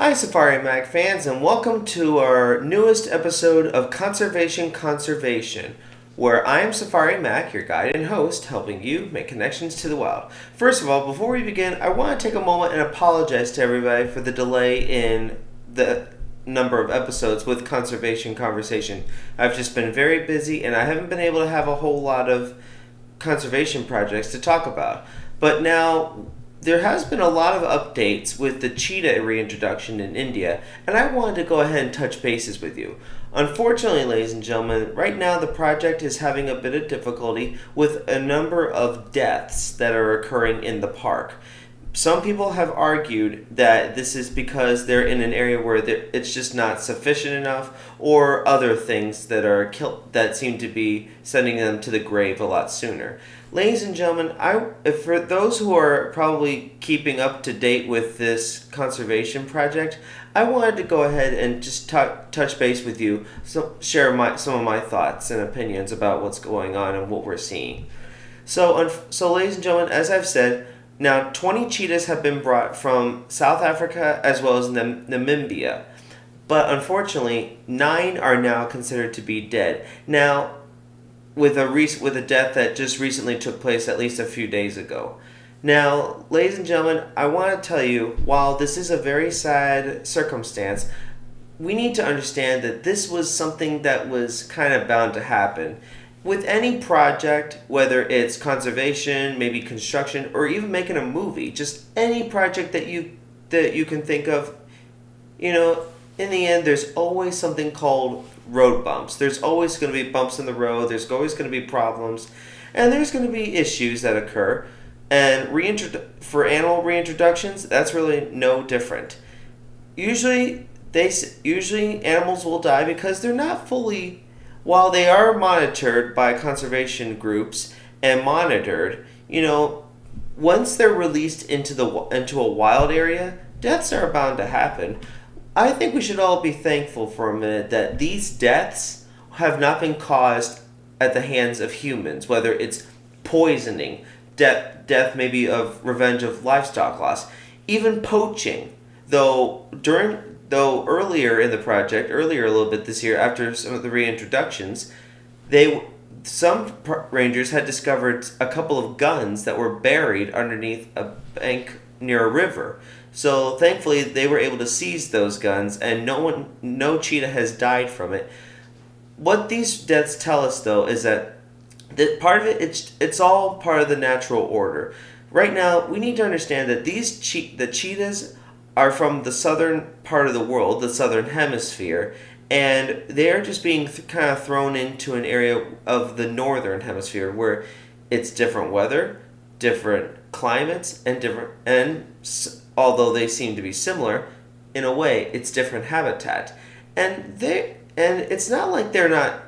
Hi, Safari Mack fans, and welcome to our newest episode of Conservation, where I am Safari Mack, your guide and host, helping you make connections to the wild. First of all, before we begin, I want to take a moment and apologize to everybody for the delay in the number of episodes with Conversation. I've just been very busy, and I haven't been able to have a whole lot of conservation projects to talk about. But now there has been a lot of updates with the cheetah reintroduction in India, and I wanted to go ahead and touch bases with you. Unfortunately, ladies and gentlemen, right now the project is having a bit of difficulty with a number of deaths that are occurring in the park. Some people have argued that this is because they're in an area where it's just not sufficient enough, or other things that are that seem to be sending them to the grave a lot sooner. Ladies and gentlemen, for those who are probably keeping up to date with this conservation project, I wanted to go ahead and just touch base with you, share some of my thoughts and opinions about what's going on and what we're seeing. So, ladies and gentlemen, as I've said, now 20 cheetahs have been brought from South Africa as well as Namibia, but unfortunately, 9 are now considered to be dead. Now, with a death that just recently took place at least a few days ago. Now, ladies and gentlemen, I want to tell you, while this is a very sad circumstance, we need to understand that this was something that was kind of bound to happen. With any project, whether it's conservation, maybe construction, or even making a movie, just any project that you can think of, in the end, there's always something called road bumps. There's always going to be bumps in the road. There's always going to be problems, and there's going to be issues that occur. And for animal reintroductions, that's really no different. Usually animals will die because they're not fully. While they are monitored by conservation groups and monitored, once they're released into a wild area, deaths are bound to happen. I think we should all be thankful for a minute that these deaths have not been caused at the hands of humans, whether it's poisoning, death maybe of revenge of livestock loss, even poaching. Though earlier in the project, earlier a little bit this year, after some of the reintroductions, some rangers had discovered a couple of guns that were buried underneath a bank near a river. So thankfully, they were able to seize those guns, and no cheetah has died from it. What these deaths tell us, though, is that part of it's all part of the natural order. Right now, we need to understand that the cheetahs are from the southern part of the world, the southern hemisphere, and they are just being kind of thrown into an area of the northern hemisphere where it's different weather, different climates, and although they seem to be similar, in a way, it's different habitat. And it's not like they're not,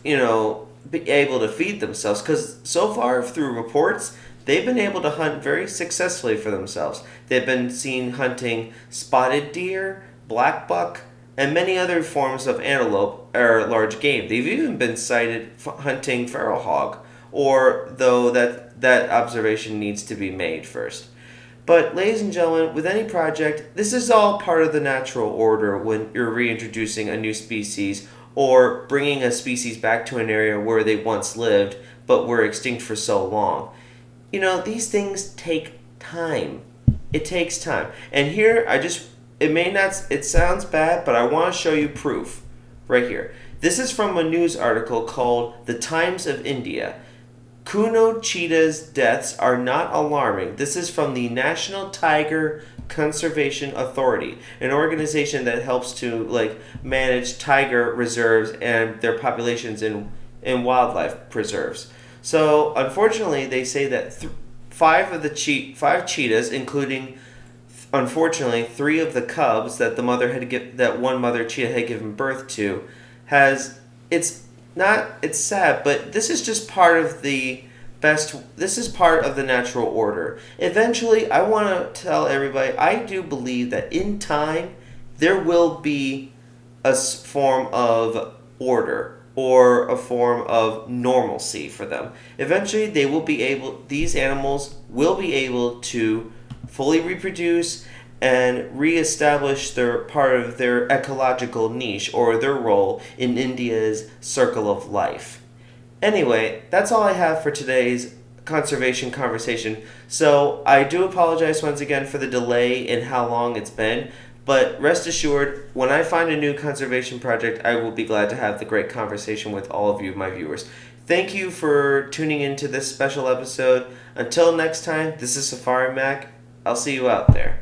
be able to feed themselves, because so far through reports, they've been able to hunt very successfully for themselves. They've been seen hunting spotted deer, black buck, and many other forms of antelope or large game. They've even been sighted hunting feral hog, though that observation needs to be made first. But ladies and gentlemen, with any project, this is all part of the natural order when you're reintroducing a new species or bringing a species back to an area where they once lived but were extinct for so long. These things take time. It takes time. And here, it sounds bad, but I want to show you proof right here. This is from a news article called The Times of India. Kuno cheetahs' deaths are not alarming. This is from the National Tiger Conservation Authority, an organization that helps to manage tiger reserves and their populations in wildlife preserves. So, unfortunately, they say that five cheetahs, including, unfortunately, 3 of the cubs that that one mother cheetah had given birth to, it's sad, but this is just part of this is part of the natural order. Eventually, I want to tell everybody, I do believe that in time, there will be a form of order or a form of normalcy for them. Eventually, these animals will be able to fully reproduce and reestablish their part of their ecological niche or their role in India's circle of life. Anyway, that's all I have for today's conservation conversation. So I do apologize once again for the delay in how long it's been, but rest assured, when I find a new conservation project, I will be glad to have the great conversation with all of you, my viewers. Thank you for tuning into this special episode. Until next time, this is Safari Mack. I'll see you out there.